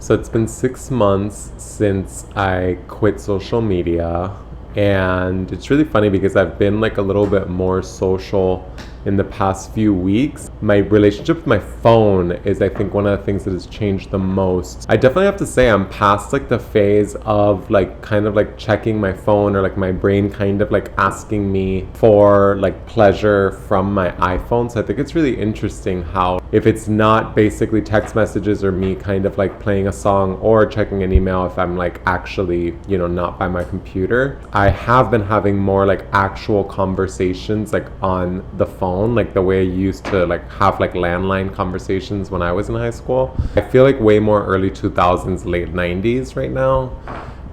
So it's been 6 months since I quit social media, and it's really funny because I've been like a little bit more social in the past few weeks. My relationship with my phone is, I think, one of the things that has changed the most. I definitely have to say I'm past like the phase of like kind of like checking my phone, or like my brain kind of like asking me for like pleasure from my iPhone. So I think it's really interesting how, if it's not basically text messages or me kind of like playing a song or checking an email, if I'm like actually, not by my computer, I have been having more like actual conversations like on the phone, like the way I used to like have like landline conversations when I was in high school. I feel like way more early 2000s, late 90s right now.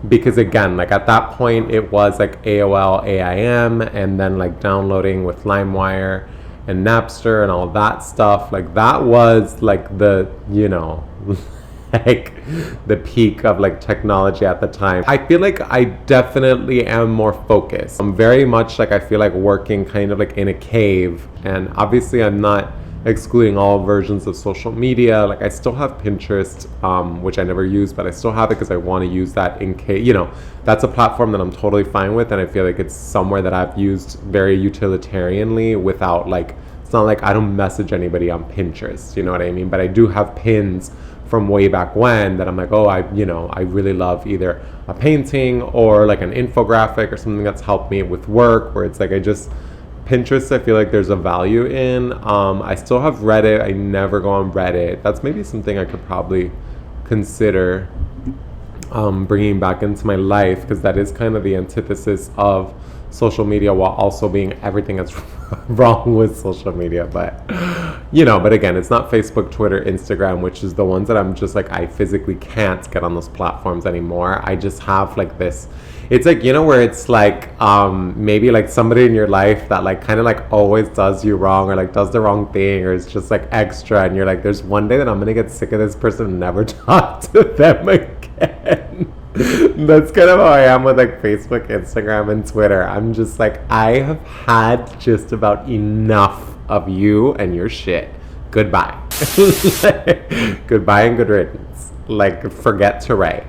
Because again, like at that point it was like AOL, AIM, and then like downloading with LimeWire and Napster and all that stuff. Like that was like the, like the peak of like technology at the time. I feel like I definitely am more focused. I'm very much like, I feel like working kind of like in a cave, and obviously I'm not excluding all versions of social media. Like I still have Pinterest, which I never use, but I still have it because I want to use that in case, that's a platform that I'm totally fine with, and I feel like it's somewhere that I've used very utilitarianly without like, it's not like I don't message anybody on Pinterest, you know what I mean? But I do have pins from way back when that I'm like, oh, I really love either a painting or like an infographic or something that's helped me with work, where it's like Pinterest, I feel like there's a value in. I still have Reddit. I never go on Reddit. That's maybe something I could probably consider bringing back into my life, because that is kind of the antithesis of social media, while also being everything that's wrong with social media. But again, it's not Facebook, Twitter, Instagram, which is the ones that I'm just like, I physically can't get on those platforms anymore. I just have like this, it's like, where it's like maybe like somebody in your life that like kind of like always does you wrong, or like does the wrong thing, or it's just like extra, and you're like, there's one day that I'm gonna get sick of this person and never talk to them again. That's kind of how I am with like Facebook, Instagram, and Twitter. I'm just like, I have had just about enough of you and your shit. Goodbye. Goodbye and good riddance. Like, forget to write.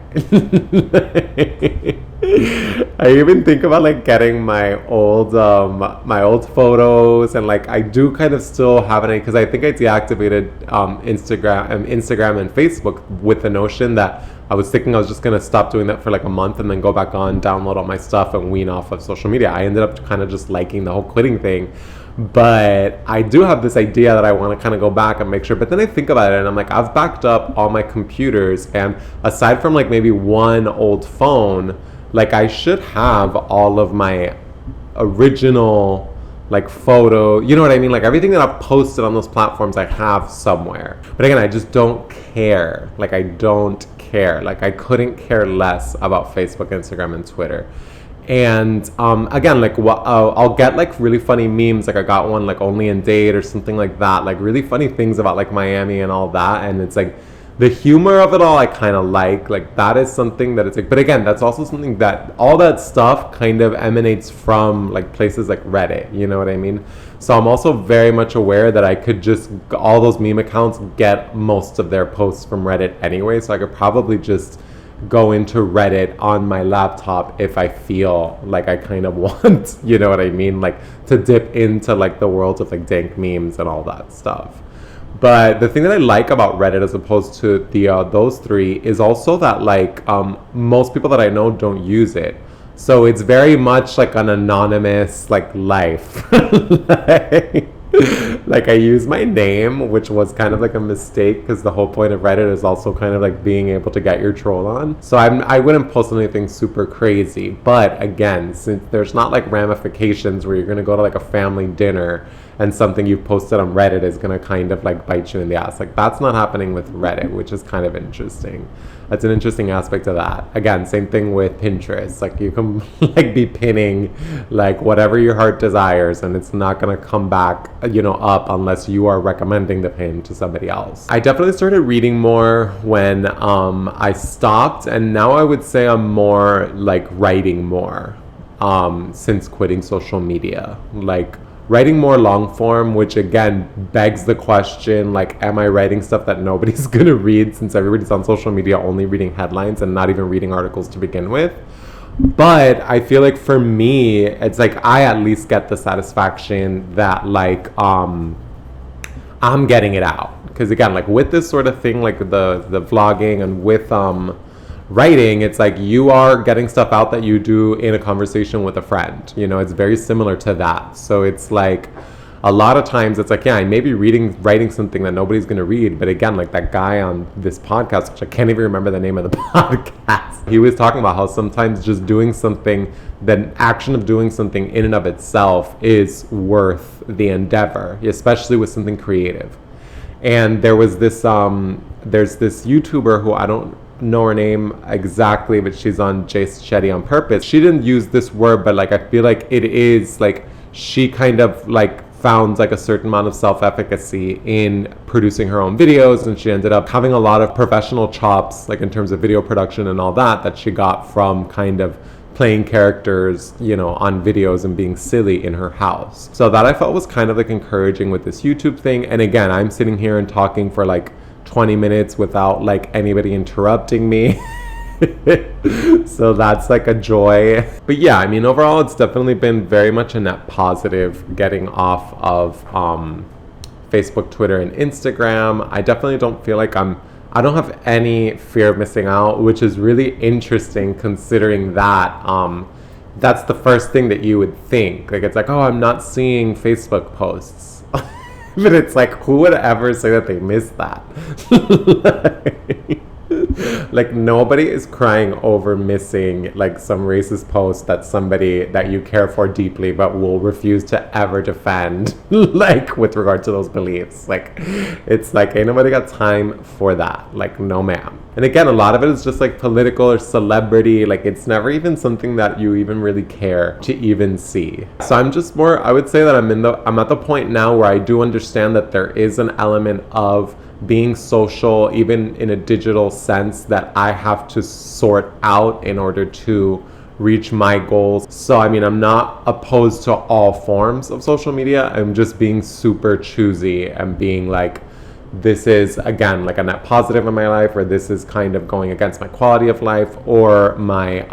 I even think about like getting my old photos, and like I do kind of still have any, because I think I deactivated Instagram and Facebook with the notion that I was thinking I was just gonna stop doing that for like a month and then go back on, download all my stuff, and wean off of social media. I ended up kind of just liking the whole quitting thing. But I do have this idea that I want to kind of go back and make sure. But then I think about it and I'm like, I've backed up all my computers, and aside from like maybe one old phone, like I should have all of my original like photo, you know what I mean? Like everything that I've posted on those platforms I have somewhere. But again, I just don't care. Like I don't care. Like I couldn't care less about Facebook, Instagram, and Twitter. And again, like I'll get like really funny memes. Like I got one like only in date or something like that. Like really funny things about like Miami and all that. And it's like the humor of it all I kind of like that is something that it's like, but again, that's also something that all that stuff kind of emanates from like places like Reddit, you know what I mean? So I'm also very much aware that I could just, all those meme accounts get most of their posts from Reddit anyway. So I could probably just go into Reddit on my laptop if I feel like I kind of want, you know what I mean? Like to dip into like the world of like dank memes and all that stuff. But the thing that I like about Reddit as opposed to the those three is also that like most people that I know don't use it. So it's very much like an anonymous like life. Like I use my name, which was kind of like a mistake because the whole point of Reddit is also kind of like being able to get your troll on. So I wouldn't post anything super crazy. But again, since there's not like ramifications where you're going to go to like a family dinner and something you've posted on Reddit is going to kind of like bite you in the ass. Like that's not happening with Reddit, which is kind of interesting. That's an interesting aspect of that. Again, same thing with Pinterest. Like you can like be pinning like whatever your heart desires, and it's not going to come back, up unless you are recommending the pin to somebody else. I definitely started reading more when I stopped, and now I would say I'm more like writing more since quitting social media. Like writing more long form, which again begs the question, like, am I writing stuff that nobody's gonna read since everybody's on social media only reading headlines and not even reading articles to begin with? But I feel like for me, it's like I at least get the satisfaction that like I'm getting it out. Because again, like with this sort of thing, like the vlogging and with writing, it's like you are getting stuff out that you do in a conversation with a friend. You know, it's very similar to that. So it's like a lot of times it's like, yeah, I may be writing something that nobody's going to read. But again, like that guy on this podcast, which I can't even remember the name of the podcast, he was talking about how sometimes just doing something, the action of doing something in and of itself is worth the endeavor, especially with something creative. And there was this, there's this YouTuber who I don't know her name exactly, but she's on Jace Shetty on purpose. She didn't use this word, but like I feel like it is like she kind of like found like a certain amount of self-efficacy in producing her own videos, and she ended up having a lot of professional chops like in terms of video production and all that she got from kind of playing characters, you know, on videos and being silly in her house. So that I felt was kind of like encouraging with this YouTube thing. And again, I'm sitting here and talking for like 20 minutes without like anybody interrupting me. So that's like a joy. But yeah, I mean, overall, it's definitely been very much a net positive getting off of Facebook, Twitter, and Instagram. I definitely don't feel like I don't have any fear of missing out, which is really interesting considering that that's the first thing that you would think. Like, it's like, oh, I'm not seeing Facebook posts. But it's like, who would ever say that they missed that? Like nobody is crying over missing like some racist post that somebody that you care for deeply but will refuse to ever defend, like with regard to those beliefs. Like it's like ain't nobody got time for that. Like no ma'am. And again, a lot of it is just like political or celebrity. Like it's never even something that you even really care to even see. So I'm just more, I would say that I'm at the point now where I do understand that there is an element of being social, even in a digital sense, that I have to sort out in order to reach my goals. So I mean, I'm not opposed to all forms of social media. I'm just being super choosy and being like, this is again like a net positive in my life, or this is kind of going against my quality of life or my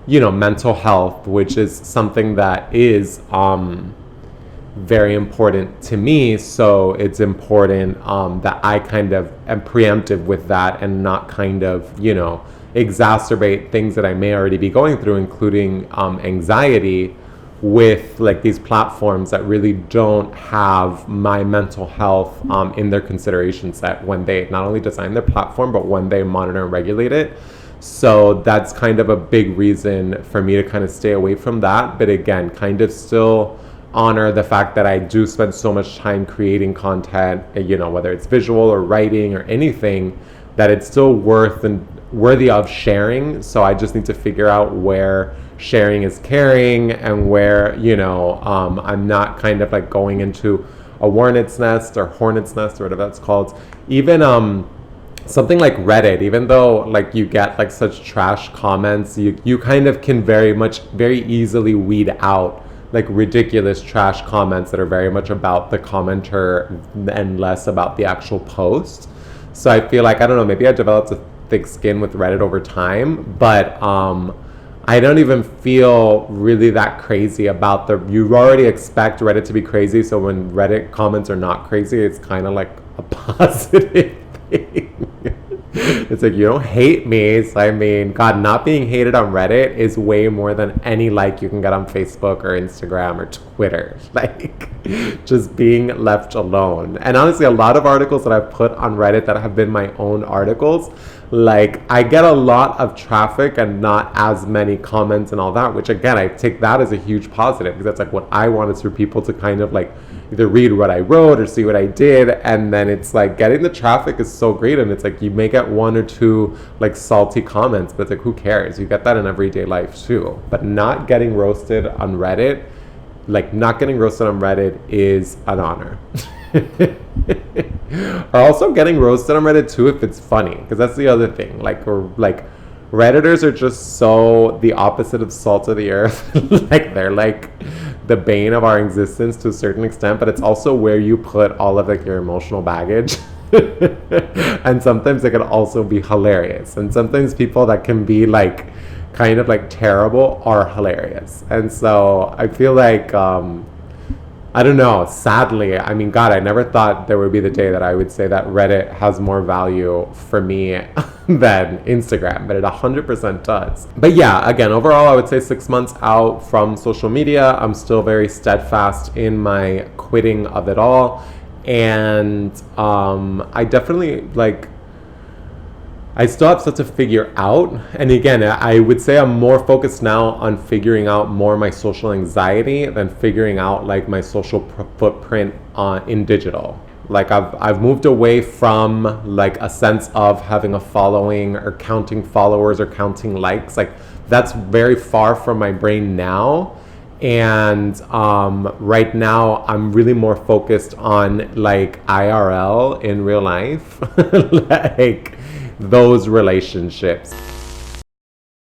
you know, mental health, which is something that is very important to me. So it's important that I kind of am preemptive with that and not kind of, you know, exacerbate things that I may already be going through, including anxiety, with like these platforms that really don't have my mental health in their consideration set when they not only design their platform, but when they monitor and regulate it. So that's kind of a big reason for me to kind of stay away from that. But again, kind of still honor the fact that I do spend so much time creating content, you know, whether it's visual or writing or anything, that it's still worthy of sharing. So I just need to figure out where sharing is caring and where, you know, I'm not kind of like going into a hornet's nest or whatever that's called. Even something like Reddit, even though like you get like such trash comments, you kind of can very easily weed out like ridiculous trash comments that are very much about the commenter and less about the actual post. So I feel like, I don't know, maybe I developed a thick skin with Reddit over time, but I don't even feel really that crazy about you already expect Reddit to be crazy, so when Reddit comments are not crazy, it's kind of like a positive thing. It's like, you don't hate me. So I mean, God, not being hated on Reddit is way more than any like you can get on Facebook or Instagram or Twitter. Like, just being left alone. And honestly, a lot of articles that I've put on Reddit that have been my own articles, like, I get a lot of traffic and not as many comments and all that, which again, I take that as a huge positive, because that's like what I want, is for people to kind of like either read what I wrote or see what I did. And then it's like getting the traffic is so great, and it's like you may get one or two like salty comments, but it's like, who cares? You get that in everyday life too. But not getting roasted on Reddit, is an honor. Or also getting roasted on Reddit too if it's funny, because that's the other thing. Like Redditors are just so the opposite of salt of the earth. Like the bane of our existence to a certain extent, but it's also where you put all of like your emotional baggage. And sometimes it can also be hilarious. And sometimes people that can be like kind of like terrible are hilarious. And so I feel like I don't know, sadly, I mean, God, I never thought there would be the day that I would say that Reddit has more value for me than Instagram, but it 100% does. But yeah, again, overall, I would say 6 months out from social media. I'm still very steadfast in my quitting of it all. And I definitely like, I still have stuff to figure out. And again, I would say I'm more focused now on figuring out more my social anxiety than figuring out like my social footprint in digital. Like I've moved away from like a sense of having a following or counting followers or counting likes. Like that's very far from my brain now. And right now I'm really more focused on like IRL in real life, like those relationships.